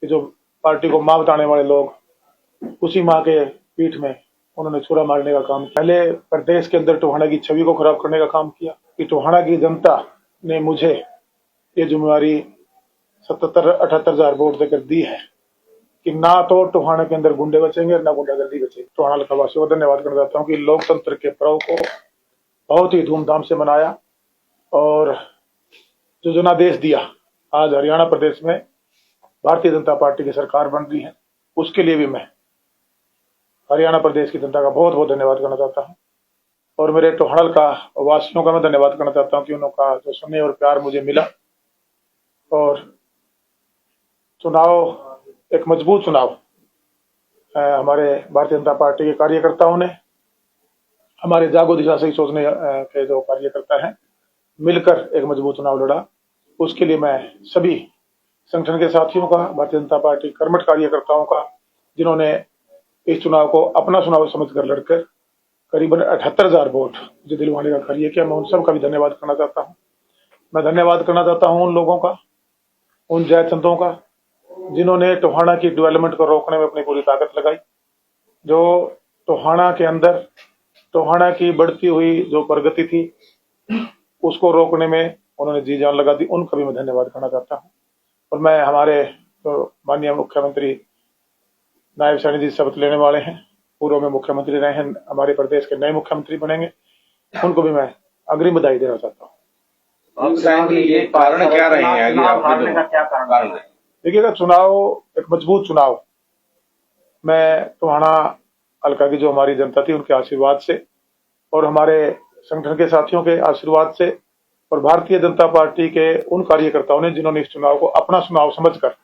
कि जो पार्टी को माँ बताने वाले लोग, उसी माँ के पीठ में उन्होंने छुरा मारने का काम किया। पहले प्रदेश के अंदर टोहाना की छवि को खराब करने का काम किया कि टोहाना की जनता ने मुझे ये जिम्मेवारी 77-78 हजार वोट देकर दी है कि ना तो टोहाना के अंदर गुंडे बचेंगे ना गुंडागर्दी बचेगी। टोहाना वासियों को धन्यवाद करना चाहता हूँ कि लोकतंत्र के पर्व को बहुत ही धूमधाम से मनाया और जो जनादेश दिया, आज हरियाणा प्रदेश में भारतीय जनता पार्टी की सरकार बन रही है, उसके लिए भी मैं हरियाणा प्रदेश की जनता का बहुत बहुत धन्यवाद करना चाहता हूँ और मेरे टोहाना का वासियों का मैं धन्यवाद करना चाहता हूँ कि उनका जो स्नेह और प्यार मुझे मिला और चुनाव एक मजबूत चुनाव हमारे भारतीय जनता पार्टी के कार्यकर्ताओं ने, हमारे जागो दिशा से सोचने के जो कार्यकर्ता हैं, मिलकर एक मजबूत चुनाव लड़ा। उसके लिए मैं सभी संगठन के साथियों का, भारतीय जनता पार्टी कर्मठ कार्यकर्ताओं का, जिन्होंने इस चुनाव को अपना चुनाव समझकर लड़कर करीबन 78 हजार वोट जो दिलवाने का कार्य किया, मैं उन सब का भी धन्यवाद करना चाहता हूँ। मैं धन्यवाद करना चाहता हूँ उन लोगों का, उन जयचंदों का, जिन्होंने टोहाना की डेवलपमेंट को रोकने में अपनी पूरी ताकत लगाई। जो टोहाना के अंदर टोहाना की बढ़ती हुई जो प्रगति थी उसको रोकने में उन्होंने जी जान लगा दी, उनका भी मैं धन्यवाद करना चाहता हूँ। और मैं हमारे तो माननीय मुख्यमंत्री नायब सैनी जी शपथ लेने वाले हैं, पूर्व में मुख्यमंत्री रहे हैं, हमारे प्रदेश के नए मुख्यमंत्री बनेंगे, उनको भी मैं अग्रिम बधाई देना चाहता हूँ। ये कारण क्या रहे हैं? हारने का क्या कारण है? देखिएगा, चुनाव एक मजबूत चुनाव, मैं टोहाना हल्का की जो हमारी जनता थी उनके आशीर्वाद से और हमारे संगठन के साथियों के आशीर्वाद से और भारतीय जनता पार्टी के उन कार्यकर्ताओं ने जिन्होंने इस चुनाव को अपना चुनाव समझकर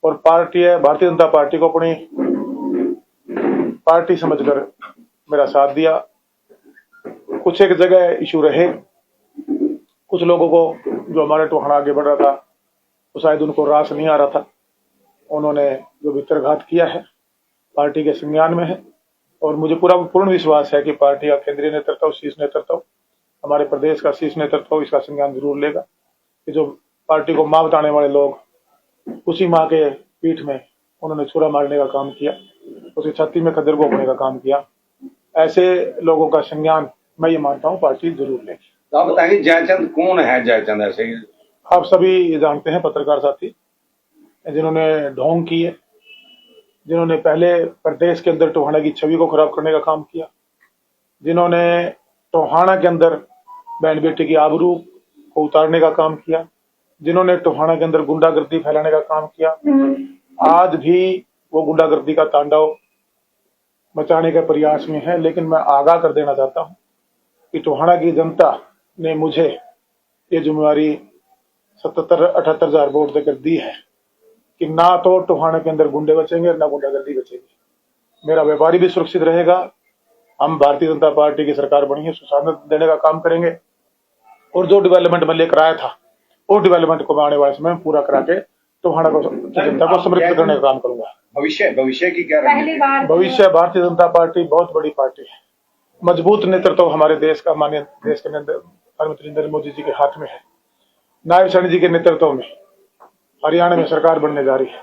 और भारतीय जनता पार्टी को अपनी पार्टी समझकर मेरा साथ दिया। कुछ एक जगह इशू रहे, कुछ लोगों को जो हमारे टोहाना आगे बढ़ रहा था तो शायद उनको रास नहीं आ रहा था, उन्होंने जो भीतरघात किया है पार्टी के संज्ञान में है और मुझे पूर्ण विश्वास है कि पार्टी का केंद्रीय नेतृत्व, शीर्ष नेतृत्व, हमारे प्रदेश का शीर्ष नेतृत्व इसका संज्ञान जरूर लेगा कि जो पार्टी को माँ बताने वाले लोग, उसी माँ के पीठ में उन्होंने छुरा मारने का काम किया, उसकी छाती में खद्दर घोंपने का काम किया, ऐसे लोगों का संज्ञान मैं ये मानता हूँ पार्टी जरूर लेगी। तो आप बताइए जयचंद कौन है? जयचंद ऐसे आप सभी ये जानते हैं, पत्रकार साथी, जिन्होंने ढोंग किए, जिन्होंने पहले प्रदेश के अंदर टोहाना की छवि को खराब करने का काम किया, जिन्होंने टोहाना के अंदर बहन बेटी की आबरू को उतारने का काम किया, जिन्होंने टोहाना के अंदर गुंडागर्दी फैलाने का काम किया, आज भी वो गुंडागर्दी का तांडव मचाने के प्रयास में है। लेकिन मैं आगाह कर देना चाहता हूँ कि टोहाना की जनता ने मुझे ये जिम्मेवारी 77-78 हजार वोट देकर दी है कि ना तो टोहाना के अंदर गुंडे बचेंगे ना गुंडागर्दी बचेगी। मेरा व्यापारी भी सुरक्षित रहेगा। हम भारतीय जनता पार्टी की सरकार बनी है, सुशासन देने का काम करेंगे और जो डेवलपमेंट मैं लेकर आया था वो डेवलपमेंट को मैं आने वाले समय में पूरा करा के टोहाना को जनता को समृद्ध करने का काम करूंगा। भविष्य की क्या रणनीति? भविष्य, भारतीय जनता पार्टी बहुत बड़ी पार्टी है, मजबूत नेतृत्व हमारे देश का, माननीय देश के प्रधानमंत्री नरेंद्र मोदी जी के हाथ में है। नायब सैनी जी के नेतृत्व में हरियाणा में सरकार बनने जा रही है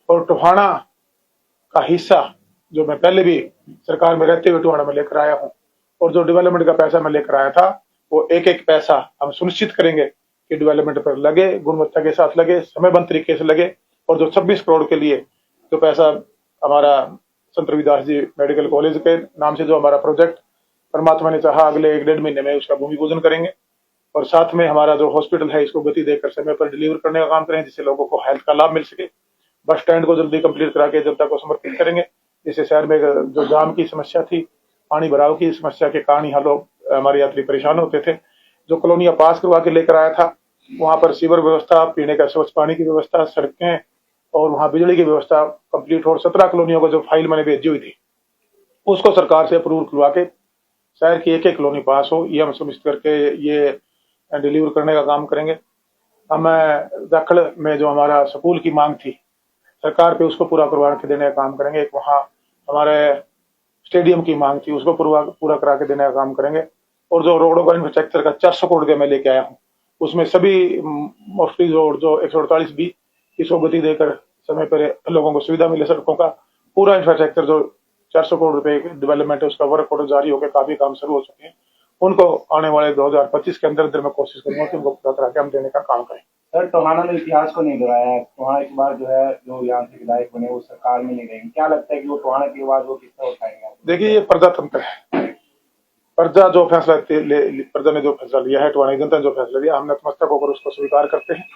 और टोहाना का हिस्सा जो मैं पहले भी सरकार में रहते हुए टोहाना में लेकर आया हूँ और जो डेवलपमेंट का पैसा मैं लेकर आया था वो एक एक पैसा हम सुनिश्चित करेंगे कि डेवलपमेंट पर लगे, गुणवत्ता के साथ लगे, समयबद्ध तरीके से लगे और जो 26 करोड़ के लिए जो पैसा हमारा संत रविदास जी मेडिकल कॉलेज के नाम से जो हमारा प्रोजेक्ट परमात्मा ने चाहा अगले 1-1.5 महीने में उसका भूमि पूजन करेंगे और साथ में हमारा जो हॉस्पिटल है इसको गति देकर समय पर डिलीवर करने का काम करेंगे जिससे लोगों को हेल्थ का लाभ मिल सके। बस स्टैंड को जल्दी कंप्लीट करा के जनता को समर्पित करेंगे, जिससे शहर में जो जाम की समस्या थी, पानी भराव की समस्या के कारण यहाँ लोग, हमारे यात्री परेशान होते थे। जो कॉलोनियां पास करवा के लेकर आया था वहां पर सीवर व्यवस्था, पीने का स्वच्छ पानी की व्यवस्था, सड़कें और वहां बिजली की व्यवस्था कंप्लीट हो। 17 कॉलोनियों को जो फाइल मैंने भेजी हुई थी उसको सरकार से अप्रूव करवा के शहर की एक कॉलोनी पास हो, ये हम सुनिश्चित करके ये डिलीवर करने का काम करेंगे। हम दखल में जो हमारा स्कूल की मांग थी सरकार पे, उसको पूरा करवा के देने का काम करेंगे। एक वहाँ हमारे स्टेडियम की मांग थी उसको पूरा करा के देने का काम करेंगे और जो रोडों का इंफ्रास्ट्रक्चर का 400 करोड़ का मैं लेके आया हूँ उसमें सभी मोस्टली रोड जो 148 भी इसको गति देकर समय पर लोगों को सुविधा मिले, सड़कों का पूरा इंफ्रास्ट्रक्चर जो 400 करोड़ रुपए की डेवलपमेंट है उसका वर्क ऑर्डर जारी होकर काफी काम शुरू हो चुके हैं। उनको आने वाले 2025 के अंदर अंदर मैं कोशिश करूंगा कि उनको पूरा करा के हम देने का काम करें। सर, टोहाना ने इतिहास को नहीं दोहराया है। टोहाना इस बार जो है, जो यहाँ से विधायक बने वो सरकार में नहीं रहेंगे। क्या लगता है कि वो टोहाना की आवाज वो किस तरह उठाएंगे? देखिए, ये प्रजातंत्र है। प्रजा जो फैसला प्रजा ने जो फैसला लिया है, टोहाना की जनता ने जो फैसला लिया, हम नतमस्तक होकर उसको स्वीकार करते हैं।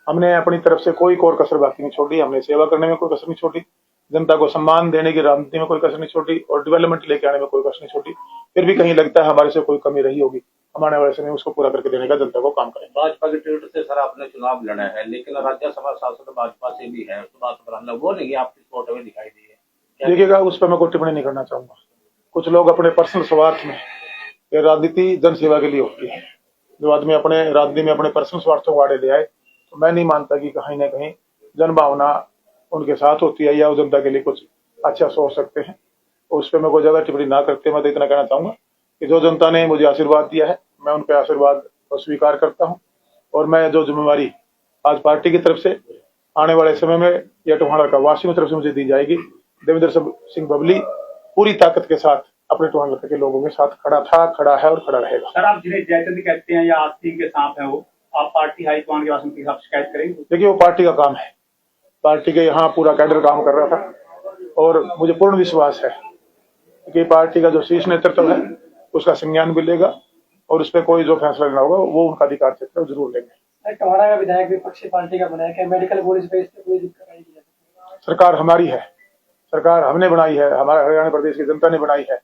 हमने अपनी तरफ से कोई कोर कसर बाकी नहीं छोड़ी। हमने सेवा करने में कोई कसर नहीं छोड़ी, जनता को सम्मान देने की राजनीति में कोई कसर नहीं छोड़ी और डेवलपमेंट लेके आने में कोई कसर नहीं छोड़ी। फिर भी कहीं लगता है हमारे से कोई कमी रही होगी, हम आने वाले समय उसको पूरा करके देने का जनता को काम करेंगे। भाजपा के टिकट से सर आपने चुनाव लड़ा है, लेकिन राज्यसभा सांसद भाजपा से भी है, सुभाष बराला, वो नहीं आपकी फोटो में दिखाई दी है। देखिएगा, उस पर मैं कोई टिप्पणी नहीं करना चाहूंगा। कुछ लोग अपने पर्सनल स्वार्थ में, ये राजनीति जन सेवा के लिए होती है, जो आदमी अपने राजनीति में अपने पर्सनल स्वार्थों को आड़े ले आए, तो मैं नहीं मानता कि कहीं ना कहीं जन भावना उनके साथ होती है या वो जनता के लिए कुछ अच्छा सोच सकते हैं। उस पर मैं कोई ज्यादा टिप्पणी ना करते मैं तो इतना कहना चाहूंगा कि जो जनता ने मुझे आशीर्वाद दिया है, मैं उनके आशीर्वाद को स्वीकार करता हूं और मैं जो जिम्मेवारी आज पार्टी की तरफ से आने वाले समय में या टोहाना का वासियों की तरफ से मुझे दी जाएगी, देवेंद्र सिंह बबली पूरी ताकत के साथ अपने टोहाना के लोगों के साथ खड़ा था, खड़ा है और खड़ा रहेगा। सर, आप जिन्हें जयचंद कहते हैं या आस्तीन के सांप है, वो आप पार्टी हाईकमान के वासन के खिलाफ शिकायत करेंगे? देखिए, वो पार्टी का काम है। पार्टी के यहाँ पूरा कैडर काम कर रहा था और मुझे पूर्ण विश्वास है कि पार्टी का जो शीर्ष नेतृत्व है उसका संज्ञान भी लेगा और उस पर कोई जो फैसला लेना होगा वो उनका अधिकार क्षेत्र जरूर लेंगे। टोहाना का विधायक विपक्षी पार्टी का बना है, क्या मेडिकल कॉलेज पे इससे कोई दिक्कत आएगी? सरकार हमारी है, सरकार हमने बनाई है, हमारे हरियाणा प्रदेश की जनता ने बनाई है।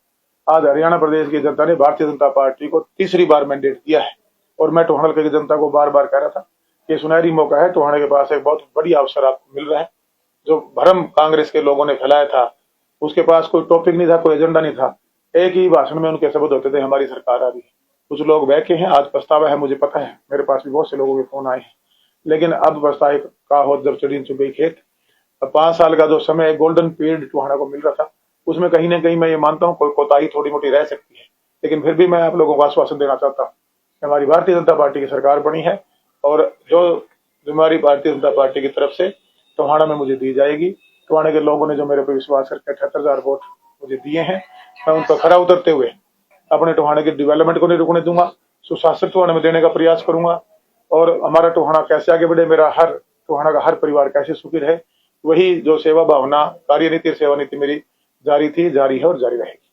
आज हरियाणा प्रदेश की जनता ने भारतीय जनता पार्टी को तीसरी बार मैंडेट दिया है और मैं टोहाना की जनता को बार बार कह रहा था कि सुनहरी मौका है, टोहाना के पास एक बहुत बढ़िया अवसर आपको मिल रहा है। जो भ्रम कांग्रेस के लोगों ने फैलाया था, उसके पास कोई टॉपिक नहीं था, कोई एजेंडा नहीं था, एक ही भाषण में उनके शब्द होते थे, हमारी सरकार आ रही है। कुछ लोग बहके हैं, आज पछतावा है, मुझे पता है, मेरे पास भी बहुत से लोगों के फोन आए हैं, लेकिन अब पछताए का हो जब चढ़ी चुप गई खेत। 5 साल का जो समय गोल्डन पीरियड टोहाना को मिल रहा था, उसमें कहीं ना कहीं मैं ये मानता हूँ कोई कोताही थोड़ी मोटी रह सकती है, लेकिन फिर भी मैं आप लोगों को आश्वासन देना चाहता हूँ कि हमारी भारतीय जनता पार्टी की सरकार बनी है और जो हमारी भारतीय जनता पार्टी की तरफ से टोहाना में मुझे दी जाएगी। टोहाना के लोगों ने जो मेरे पर विश्वास करके 78,000 वोट मुझे दिए हैं, मैं उनको खरा उतरते हुए अपने टोहाना के डेवलपमेंट को नहीं रुकने दूंगा, सुशासन टोहाना में देने का प्रयास करूंगा और हमारा टोहाना कैसे आगे बढ़े, मेरा हर टोहाना का हर परिवार कैसे सुखी रहे, वही जो सेवा भावना, कार्यनीति, सेवा नीति मेरी जारी थी, जारी है और जारी रहेगी।